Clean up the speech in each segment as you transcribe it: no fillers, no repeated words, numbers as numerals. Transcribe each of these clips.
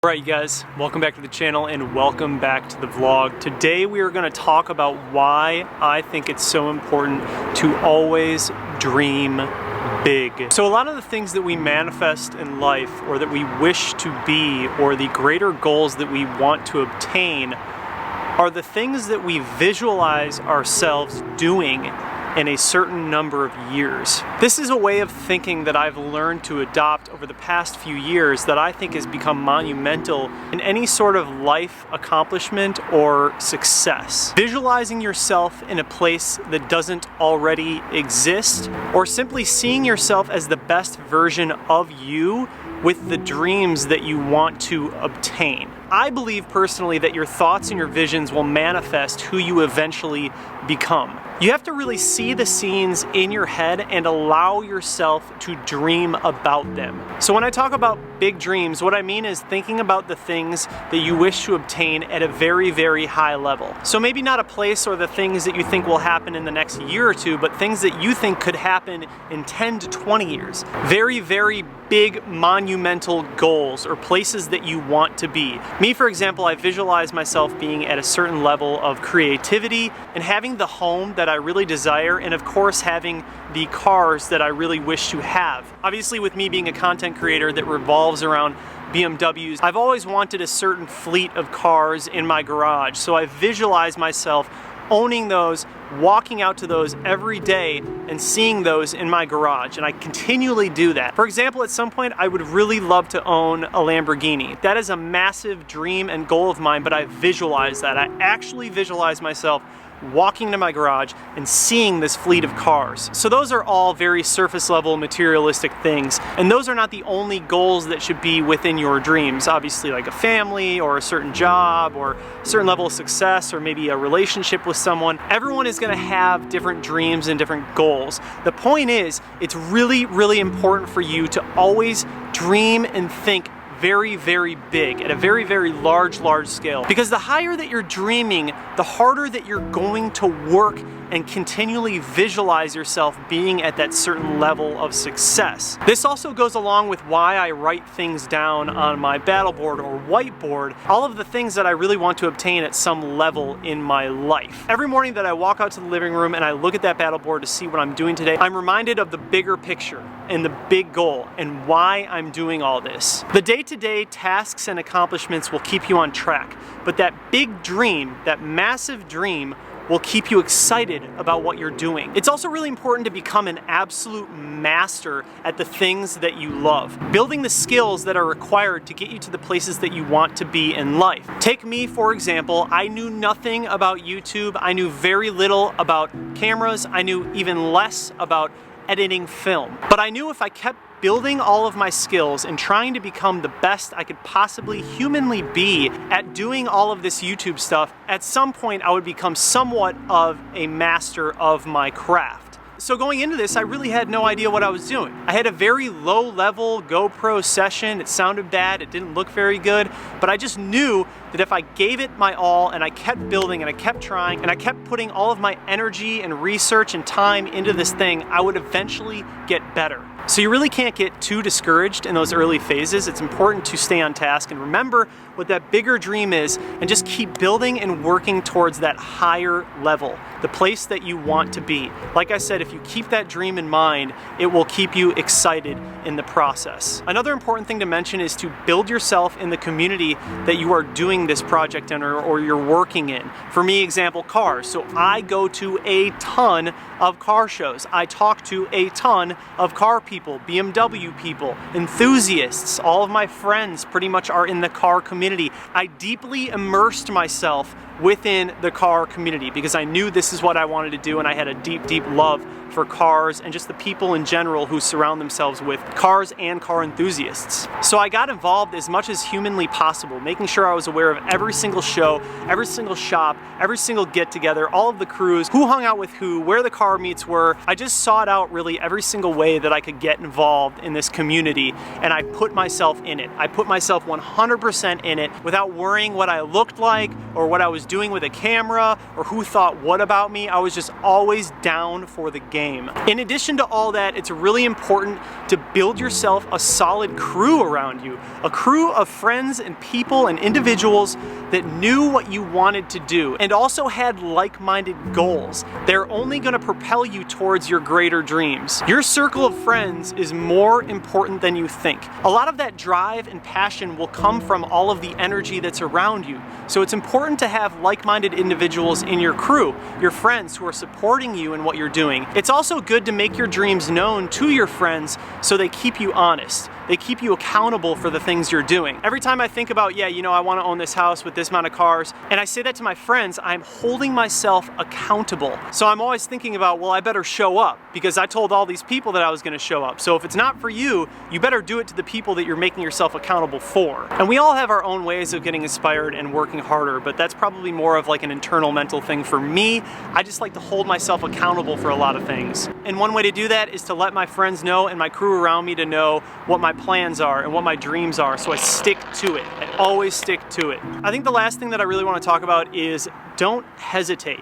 Alright you guys, welcome back to the channel and welcome back to the vlog. Today we are going to talk about why I think it's so important to always dream big. So a lot of the things that we manifest in life or that we wish to be or the greater goals that we want to obtain are the things that we visualize ourselves doing in a certain number of years. This is a way of thinking that I've learned to adopt over the past few years that I think has become monumental in any sort of life accomplishment or success. Visualizing yourself in a place that doesn't already exist, or simply seeing yourself as the best version of you with the dreams that you want to obtain. I believe personally that your thoughts and your visions will manifest who you eventually become. You have to really see the scenes in your head and allow yourself to dream about them. So when I talk about big dreams, what I mean is thinking about the things that you wish to obtain at a very, very high level. So maybe not a place or the things that you think will happen in the next year or two, but things that you think could happen in 10 to 20 years. Very, very big monumental goals or places that you want to be. Me, for example, I visualize myself being at a certain level of creativity and having the home that I really desire, and of course having the cars that I really wish to have. Obviously, with me being a content creator that revolves around BMWs, I've always wanted a certain fleet of cars in my garage, so I visualize myself owning those, walking out to those every day and seeing those in my garage, and I continually do that. For example, at some point I would really love to own a Lamborghini. That is a massive dream and goal of mine, but I visualize that. I actually visualize myself walking to my garage and seeing this fleet of cars. So those are all very surface level materialistic things, and those are not the only goals that should be within your dreams. Obviously, like a family or a certain job or a certain level of success or maybe a relationship with someone. Everyone is going to have different dreams and different goals. The point is, it's really, really important for you to always dream and think very, very big, at a very, very large scale. Because the higher that you're dreaming, the harder that you're going to work and continually visualize yourself being at that certain level of success. This also goes along with why I write things down on my battle board or whiteboard, all of the things that I really want to obtain at some level in my life. Every morning that I walk out to the living room and I look at that battle board to see what I'm doing today, I'm reminded of the bigger picture and the big goal and why I'm doing all this. The day-to-day tasks and accomplishments will keep you on track, but that big dream, that massive dream, will keep you excited about what you're doing. It's also really important to become an absolute master at the things that you love, building the skills that are required to get you to the places that you want to be in life. Take me, for example. I knew nothing about YouTube. I knew very little about cameras. I knew even less about editing film. But I knew if I kept building all of my skills and trying to become the best I could possibly humanly be at doing all of this YouTube stuff, at some point I would become somewhat of a master of my craft. So going into this, I really had no idea what I was doing. I had a very low-level GoPro session. It sounded bad, it didn't look very good, but I just knew that if I gave it my all and I kept building and I kept trying and I kept putting all of my energy and research and time into this thing, I would eventually get better. So you really can't get too discouraged in those early phases. It's important to stay on task and remember what that bigger dream is and just keep building and working towards that higher level, the place that you want to be. Like I said, if you keep that dream in mind, it will keep you excited in the process. Another important thing to mention is to build yourself in the community that you are doing this project in or you're working in. For me, example, cars. So I go to a ton of car shows. I talk to a ton of car people, BMW people, enthusiasts. All of my friends pretty much are in the car community. I deeply immersed myself within the car community because I knew this is what I wanted to do, and I had a deep, deep love for cars and just the people in general who surround themselves with cars and car enthusiasts. So I got involved as much as humanly possible, making sure I was aware of every single show, every single shop, every single get-together, all of the crews, who hung out with who, where the car meets were. I just sought out really every single way that I could get involved in this community, and I put myself in it. I put myself 100% in it without worrying what I looked like or what I was doing with a camera or who thought what about me. I was just always down for the game. game. In addition to all that, it's really important to build yourself a solid crew around you, a crew of friends and people and individuals that knew what you wanted to do and also had like-minded goals. They're only going to propel you towards your greater dreams. Your circle of friends is more important than you think. A lot of that drive and passion will come from all of the energy that's around you. So it's important to have like-minded individuals in your crew, your friends who are supporting you in what you're doing. It's also good to make your dreams known to your friends so they keep you honest. They keep you accountable for the things you're doing. Every time I think about, yeah, you know, I want to own this house with this amount of cars, and I say that to my friends, I'm holding myself accountable. So I'm always thinking about, well, I better show up because I told all these people that I was going to show up. So if it's not for you, you better do it to the people that you're making yourself accountable for. And we all have our own ways of getting inspired and working harder, but that's probably more of like an internal mental thing for me. I just like to hold myself accountable for a lot of things. And one way to do that is to let my friends know and my crew around me to know what my plans are and what my dreams are, so I stick to it. I always stick to it. I think the last thing that I really want to talk about is don't hesitate.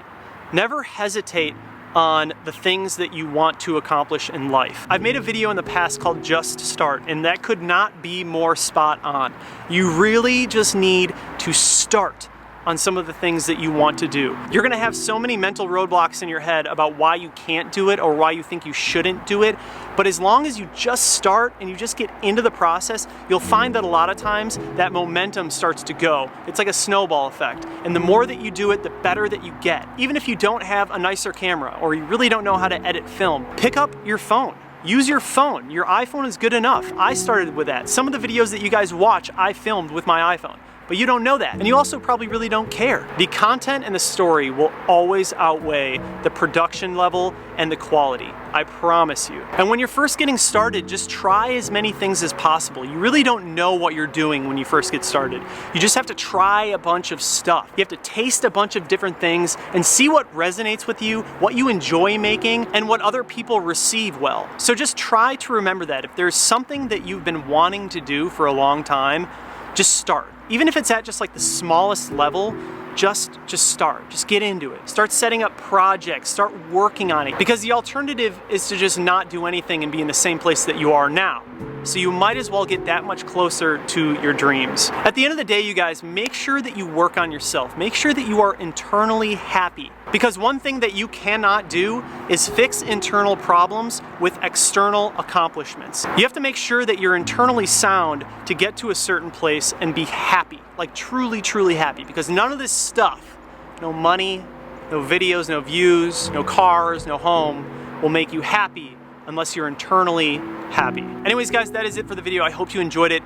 Never hesitate on the things that you want to accomplish in life. I've made a video in the past called Just Start, and that could not be more spot on. You really just need to start on some of the things that you want to do. You're gonna have so many mental roadblocks in your head about why you can't do it or why you think you shouldn't do it, but as long as you just start and you just get into the process, you'll find that a lot of times that momentum starts to go. It's like a snowball effect, and the more that you do it, the better that you get. Even if you don't have a nicer camera or you really don't know how to edit film, pick up your phone. Use your phone. Your iPhone is good enough. I started with that. Some of the videos that you guys watch, I filmed with my iPhone. But you don't know that, and you also probably really don't care. The content and the story will always outweigh the production level and the quality. I promise you. And when you're first getting started, just try as many things as possible. You really don't know what you're doing when you first get started. You just have to try a bunch of stuff. You have to taste a bunch of different things and see what resonates with you, what you enjoy making, and what other people receive well. So just try to remember that. If there's something that you've been wanting to do for a long time, just start. Even if it's at just like the smallest level, just start. Just get into it. Start setting up projects, start working on it. Because the alternative is to just not do anything and be in the same place that you are now. So you might as well get that much closer to your dreams. At the end of the day, you guys, make sure that you work on yourself. Make sure that you are internally happy. Because one thing that you cannot do is fix internal problems with external accomplishments. You have to make sure that you're internally sound to get to a certain place and be happy, like truly, truly happy. Because none of this stuff, no money, no videos, no views, no cars, no home, will make you happy unless you're internally happy. Anyways, guys, that is it for the video. I hope you enjoyed it.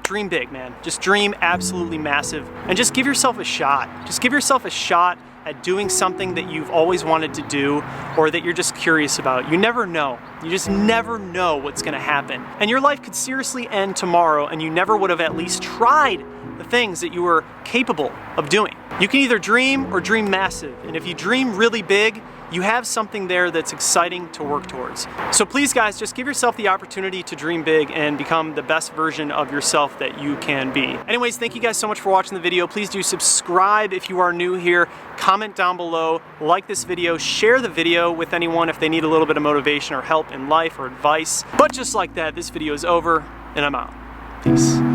Dream big, man. Just dream absolutely massive and just give yourself a shot. Just give yourself a shot at doing something that you've always wanted to do or that you're just curious about. You never know. You just never know what's gonna happen. And your life could seriously end tomorrow and you never would have at least tried the things that you were capable of doing. You can either dream or dream massive. And if you dream really big, you have something there that's exciting to work towards. So please, guys, just give yourself the opportunity to dream big and become the best version of yourself that you can be. Anyways, thank you guys so much for watching the video. Please do subscribe if you are new here. Comment down below, like this video, share the video with anyone if they need a little bit of motivation or help in life or advice. But just like that, this video is over and I'm out. Peace.